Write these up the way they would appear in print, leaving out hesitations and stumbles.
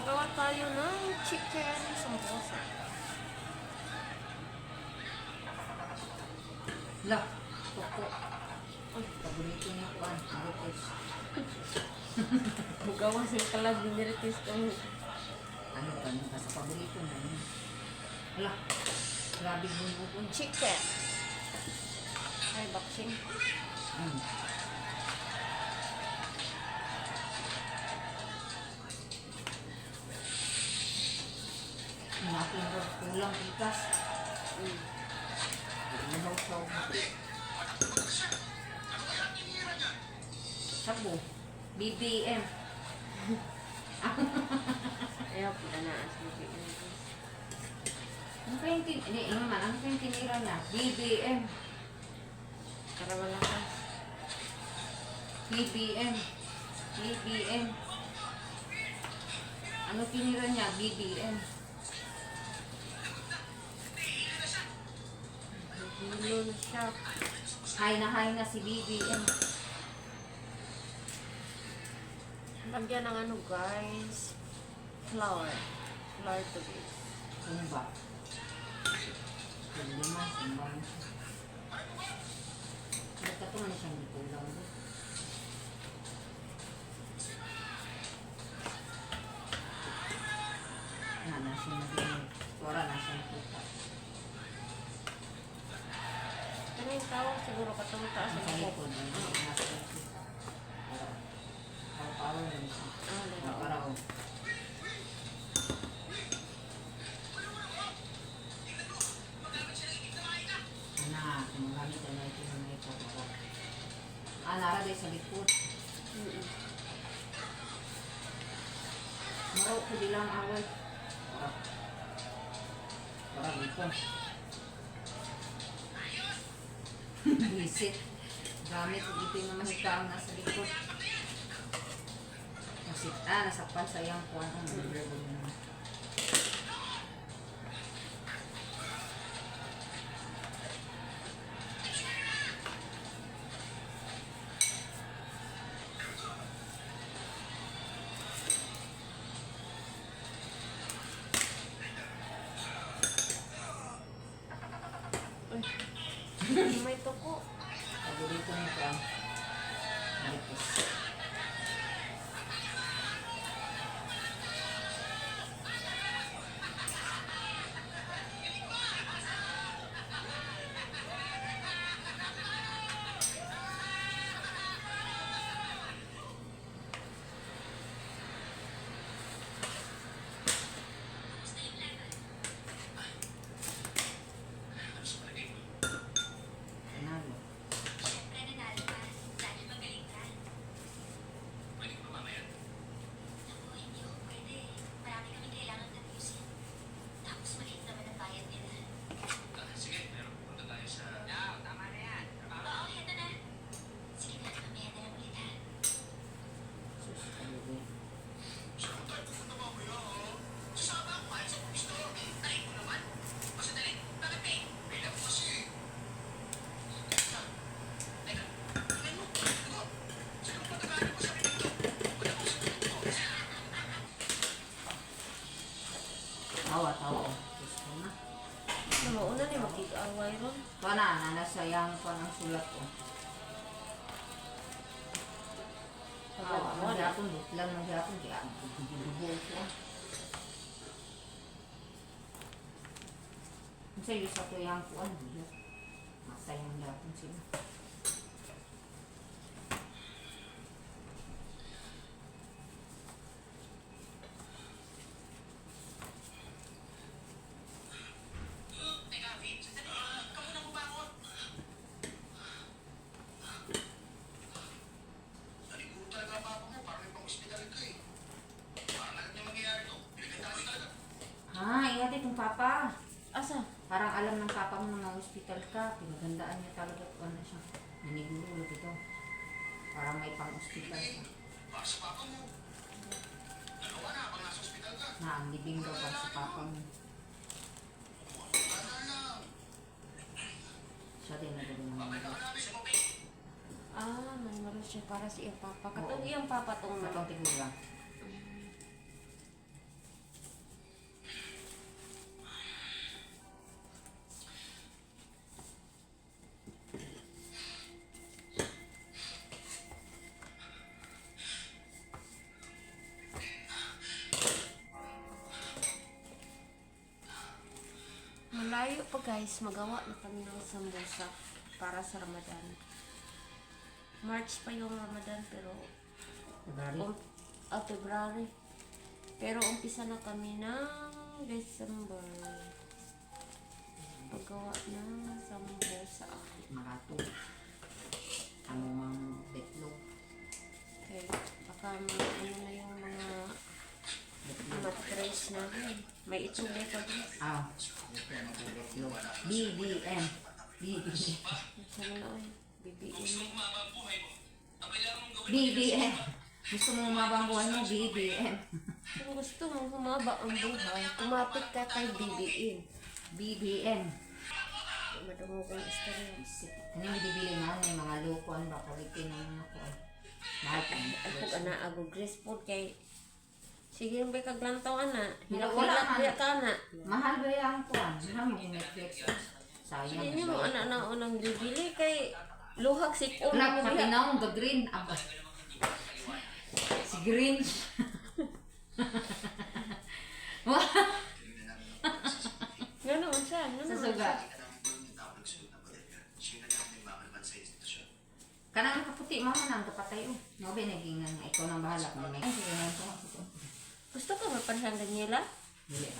Gawa tayo ng chicken sambosa. Lah, toko. Ay, paborito niya ko ang Marites. Bugawa sa kalag ni Merites kung Ano ba niya? Sa paborito na yun. Lah, grabe bunubon. chicken. Ay, boxing. Hmm. Natin ba kulang ikas? Ihaw-saw mo. Sabo. BBM. Ayaw, pinaas mo. Ano kayong hindi, naman, ano kayong tinira niya? BBM. Para malakas. BBM. BBM. Ano tinira niya? BBM. Hilo na siya. Hay na si BBM. Lagyan ng ano guys. Flour. Flour to this. Ano ba? Lima, simbang. Nagkatungan na siyang kulang. Nasa na Tora na siyang kita. Ano yung tao? Siguro katong taas Sa ang likod, nasa kita. Power lang siya. Para gumagamit na ito ng ito. Nara sa likod. Maro ko bilang awal. Para dito. Visit. Gamit ito yung mahikaang nasa likod. Nasakpan sa iyang kuwan. May tuko. Paborito niya ito ang Marites. Panalo. Siyempre, nanalo ka. Dahil magaling ka. Pwede ba mamaya? Naku, hindi ko pwede. Marami kami kailangan tapusin. Tapos maliit naman ang bayad nila. Sige, pero punta tayo sa... Tama na yan. Oo, heto na. Sige na, mamaya na lang ulit ha. Sus, talaga. Saan tayo pupunta mamaya, ha? Sasama ako kahit sa gusto. Tayo mo naman. Basta dali. Bakit, eh? Bilang mo kasi. Teka. Tingnan mo. Ito. Sino ba tagaan mo sa akin dito? Ba't ako sa dito? Tawa. Gusto na. Mauna ni makikaway ron. Nasayang ko ang sulat ko. Magyapon, buklang magyapon. Kaya dugo ko. Sa iyo sa tuyang ko, masayang yapon sila. Teka, Vince. Sandali. Ikaw muna bumangon. Naligo talaga ang papa mo. Parang may pang-hospital ka eh. Parang alam niya mangyayari to. Pinagkatapos talaga. Ihatid itong papa. Asa? Parang alam ng papa mo na hospital ka. Pinagandaan niya talaga kung ano siya. Nanigululot ito. Parang may pang-hospital siya. Para sa papa mo. Nagawa na habang nasa hospital ka. Na ang libing daw para sa papa mo. Wala lang. Siya din na din Babay ka naman. namin sa mabay. May maro siya para sa iyang papa. Katong iyang papa tong Matong tigura. pa guys, magawa na kami ng sambusa para sa Ramadan. March pa yung Ramadan pero February. February. Pero umpisa na kami ng December. Paggawa ng sambusa. Marato. Ano mang betlog. Okay, baka ano na yung mga trays namin. May itsura pa guys. Betlog. BBM. BBM. Sana na ay, BBM na. Umaba ang buhay mo. Ang kailangan mong gawin BBM. Gusto mo umabang buhay mo? BBM. Kung gusto mong humaba ang buhay, kumapit ka kay BBM. BBM. Madungog ang istorya. Ano yung bibili man? May mga lukuan ba? Kalitin ng mga kuan. Mahal pa. Ako ana ako grace food kay sige ba kaglantaw ana. Wala Hilak man. hilak ka na. Mahal ba yung kuan? Mahal mo yung Netflix. Sayang. Hindi mo ana na unang bibili kay luhag si Wala, pati na akong ga-green. Aba. Si Green. Wah. Ganoon siya, Sa suga. Kanang kaputi, mama nang kapatay. No, ba naging ikaw nang bahala kung may. Ay, sige na ito. Gusto ko mapanhang Daniela? Dili.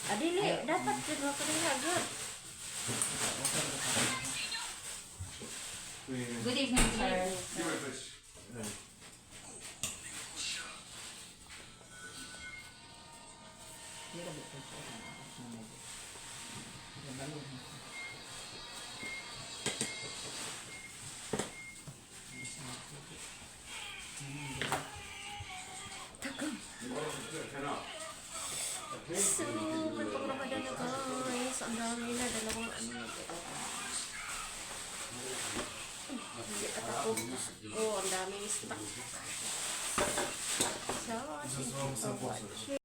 Adili, dapat din mapanhang. Good evening, sir. Dili ba ito? So, may pang Ramadan na guys. Ang dami na, dalawang ano na ito. Hindi at ako. Oh, ang daming stock. So, thank you for watching.